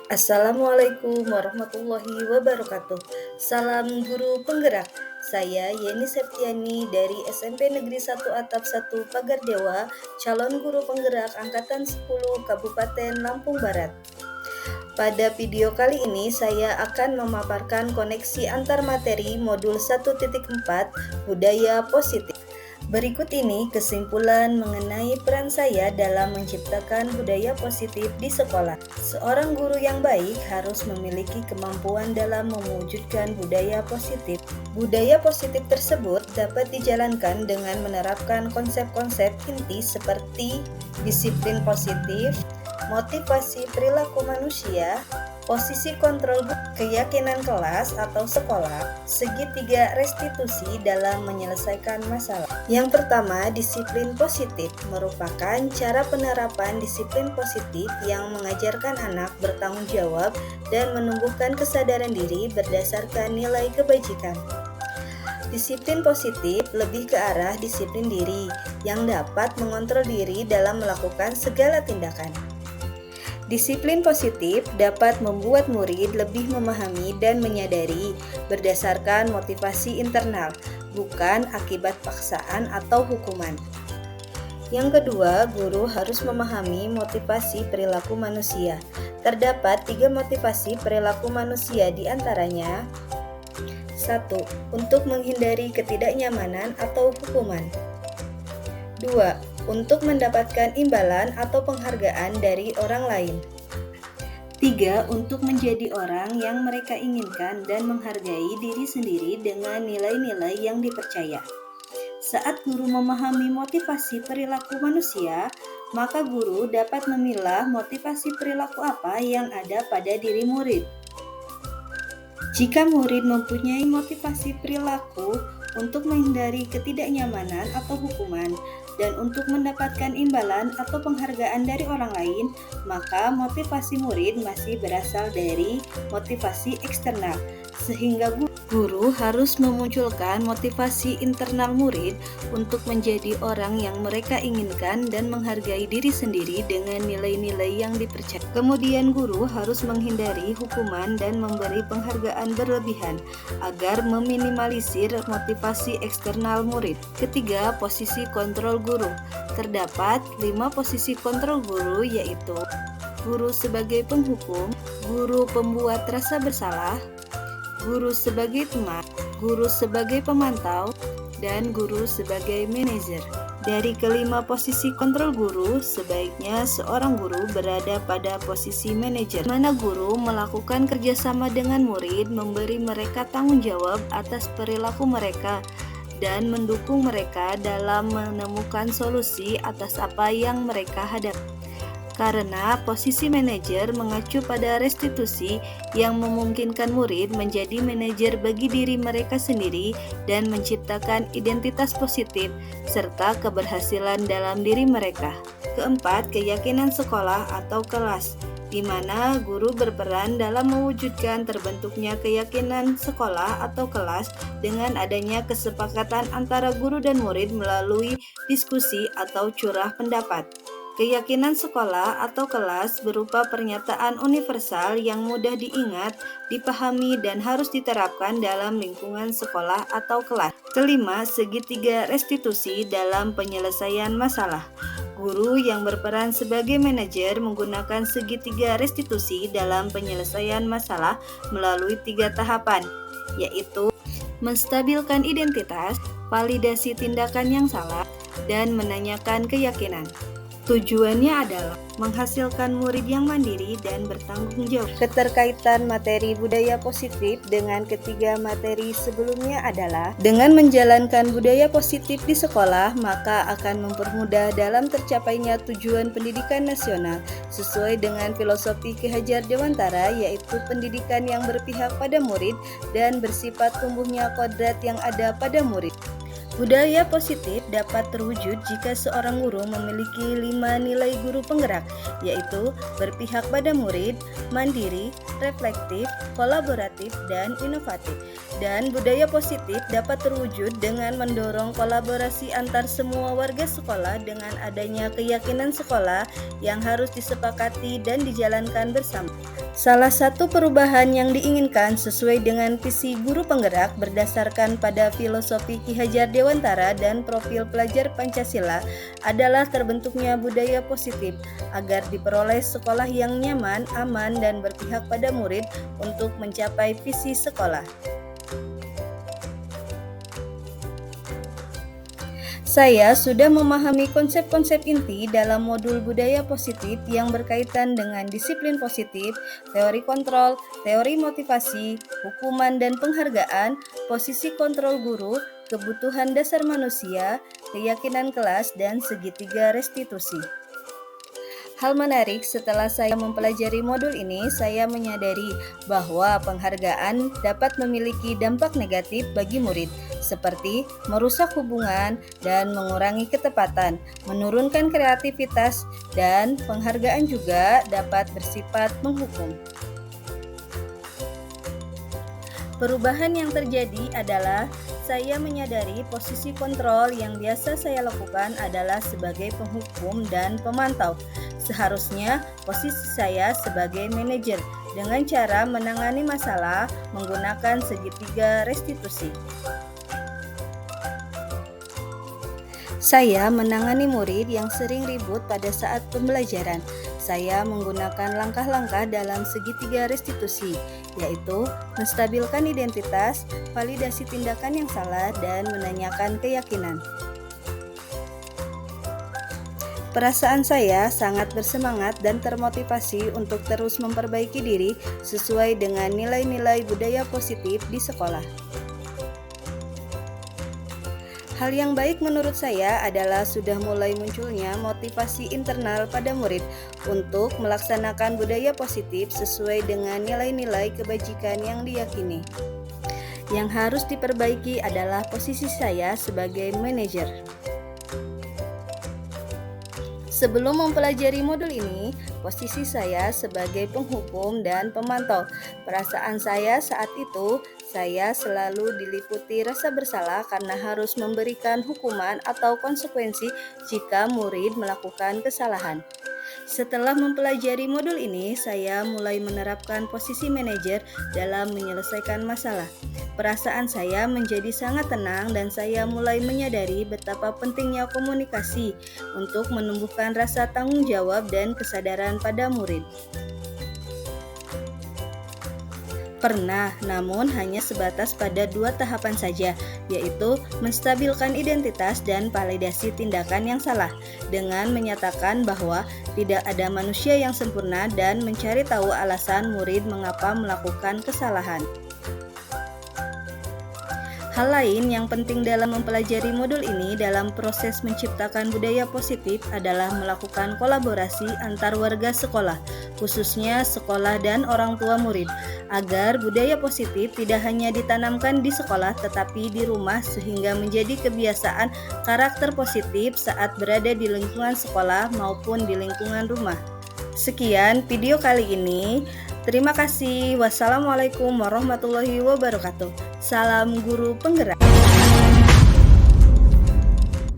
Assalamualaikum warahmatullahi wabarakatuh. Salam guru penggerak. Saya Yeni Septiani dari SMP Negeri 1 Atap 1 Pagar Dewa, calon guru penggerak angkatan 10 Kabupaten Lampung Barat. Pada video kali ini saya akan memaparkan koneksi antar materi modul 1.4 Budaya Positif. Berikut ini kesimpulan mengenai peran saya dalam menciptakan budaya positif di sekolah. Seorang guru yang baik harus memiliki kemampuan dalam mewujudkan budaya positif. Budaya positif tersebut dapat dijalankan dengan menerapkan konsep-konsep inti seperti disiplin positif, motivasi perilaku manusia, posisi kontrol keyakinan kelas atau sekolah, segitiga restitusi dalam menyelesaikan masalah. Yang pertama, disiplin positif merupakan cara penerapan disiplin positif yang mengajarkan anak bertanggung jawab dan menumbuhkan kesadaran diri berdasarkan nilai kebajikan. Disiplin positif lebih ke arah disiplin diri yang dapat mengontrol diri dalam melakukan segala tindakan. Disiplin positif dapat membuat murid lebih memahami dan menyadari berdasarkan motivasi internal, bukan akibat paksaan atau hukuman. Yang kedua, guru harus memahami motivasi perilaku manusia. Terdapat 3 motivasi perilaku manusia, di antaranya 1. Untuk menghindari ketidaknyamanan atau hukuman. 2. Untuk mendapatkan imbalan atau penghargaan dari orang lain. 3. Untuk menjadi orang yang mereka inginkan dan menghargai diri sendiri dengan nilai-nilai yang dipercaya. Saat guru memahami motivasi perilaku manusia, maka guru dapat memilah motivasi perilaku apa yang ada pada diri murid. Jika murid mempunyai motivasi perilaku untuk menghindari ketidaknyamanan atau hukuman, dan untuk mendapatkan imbalan atau penghargaan dari orang lain, maka motivasi murid masih berasal dari motivasi eksternal, sehingga guru harus memunculkan motivasi internal murid untuk menjadi orang yang mereka inginkan dan menghargai diri sendiri dengan nilai-nilai yang dipercaya. Kemudian guru harus menghindari hukuman dan memberi penghargaan berlebihan agar meminimalisir motivasi eksternal murid. Ketiga, posisi kontrol guru. Terdapat 5 posisi kontrol guru, yaitu guru sebagai penghukum, guru pembuat rasa bersalah, guru sebagai teman, guru sebagai pemantau, dan guru sebagai manajer. Dari kelima posisi kontrol guru, sebaiknya seorang guru berada pada posisi manajer, mana guru melakukan kerjasama dengan murid, memberi mereka tanggung jawab atas perilaku mereka, dan mendukung mereka dalam menemukan solusi atas apa yang mereka hadapi. Karena posisi manajer mengacu pada restitusi yang memungkinkan murid menjadi manajer bagi diri mereka sendiri dan menciptakan identitas positif serta keberhasilan dalam diri mereka. Keempat, keyakinan sekolah atau kelas, di mana guru berperan dalam mewujudkan terbentuknya keyakinan sekolah atau kelas dengan adanya kesepakatan antara guru dan murid melalui diskusi atau curah pendapat. Keyakinan sekolah atau kelas berupa pernyataan universal yang mudah diingat, dipahami, dan harus diterapkan dalam lingkungan sekolah atau kelas. Kelima, segitiga restitusi dalam penyelesaian masalah. Guru yang berperan sebagai manajer menggunakan segitiga restitusi dalam penyelesaian masalah melalui 3 tahapan, yaitu menstabilkan identitas, validasi tindakan yang salah, dan menanyakan keyakinan. Tujuannya adalah menghasilkan murid yang mandiri dan bertanggung jawab. Keterkaitan materi budaya positif dengan ketiga materi sebelumnya adalah dengan menjalankan budaya positif di sekolah, maka akan mempermudah dalam tercapainya tujuan pendidikan nasional sesuai dengan filosofi Ki Hajar Dewantara, yaitu pendidikan yang berpihak pada murid dan bersifat tumbuhnya kodrat yang ada pada murid. Budaya positif dapat terwujud jika seorang guru memiliki 5 nilai guru penggerak, yaitu berpihak pada murid, mandiri, reflektif, kolaboratif, dan inovatif. Dan budaya positif dapat terwujud dengan mendorong kolaborasi antar semua warga sekolah dengan adanya keyakinan sekolah yang harus disepakati dan dijalankan bersama. Salah satu perubahan yang diinginkan sesuai dengan visi guru penggerak berdasarkan pada filosofi Ki Hajar Dewantara dan profil pelajar Pancasila adalah terbentuknya budaya positif agar diperoleh sekolah yang nyaman, aman, dan berpihak pada murid untuk mencapai visi sekolah. Saya sudah memahami konsep-konsep inti dalam modul budaya positif yang berkaitan dengan disiplin positif, teori kontrol, teori motivasi, hukuman dan penghargaan, posisi kontrol guru, kebutuhan dasar manusia, keyakinan kelas, dan segitiga restitusi. Hal menarik setelah saya mempelajari modul ini, saya menyadari bahwa penghargaan dapat memiliki dampak negatif bagi murid, seperti merusak hubungan dan mengurangi ketepatan, menurunkan kreativitas, dan penghargaan juga dapat bersifat menghukum. Perubahan yang terjadi adalah saya menyadari posisi kontrol yang biasa saya lakukan adalah sebagai penghukum dan pemantau. Seharusnya posisi saya sebagai manajer dengan cara menangani masalah menggunakan segitiga restitusi. Saya menangani murid yang sering ribut pada saat pembelajaran. Saya menggunakan langkah-langkah dalam segitiga restitusi, yaitu menstabilkan identitas, validasi tindakan yang salah, dan menanyakan keyakinan. Perasaan saya sangat bersemangat dan termotivasi untuk terus memperbaiki diri sesuai dengan nilai-nilai budaya positif di sekolah. Hal yang baik menurut saya adalah sudah mulai munculnya motivasi internal pada murid untuk melaksanakan budaya positif sesuai dengan nilai-nilai kebajikan yang diyakini. Yang harus diperbaiki adalah posisi saya sebagai manajer. Sebelum mempelajari modul ini, posisi saya sebagai penghukum dan pemantau. Perasaan saya saat itu, saya selalu diliputi rasa bersalah karena harus memberikan hukuman atau konsekuensi jika murid melakukan kesalahan. Setelah mempelajari modul ini, saya mulai menerapkan posisi manajer dalam menyelesaikan masalah. Perasaan saya menjadi sangat tenang dan saya mulai menyadari betapa pentingnya komunikasi untuk menumbuhkan rasa tanggung jawab dan kesadaran pada murid. Pernah, namun hanya sebatas pada 2 tahapan saja, yaitu menstabilkan identitas dan validasi tindakan yang salah, dengan menyatakan bahwa tidak ada manusia yang sempurna dan mencari tahu alasan murid mengapa melakukan kesalahan. Hal lain yang penting dalam mempelajari modul ini dalam proses menciptakan budaya positif adalah melakukan kolaborasi antar warga sekolah, khususnya sekolah dan orang tua murid, agar budaya positif tidak hanya ditanamkan di sekolah tetapi di rumah sehingga menjadi kebiasaan karakter positif saat berada di lingkungan sekolah maupun di lingkungan rumah. Sekian video kali ini. Terima kasih. Wassalamualaikum warahmatullahi wabarakatuh. Salam guru penggerak.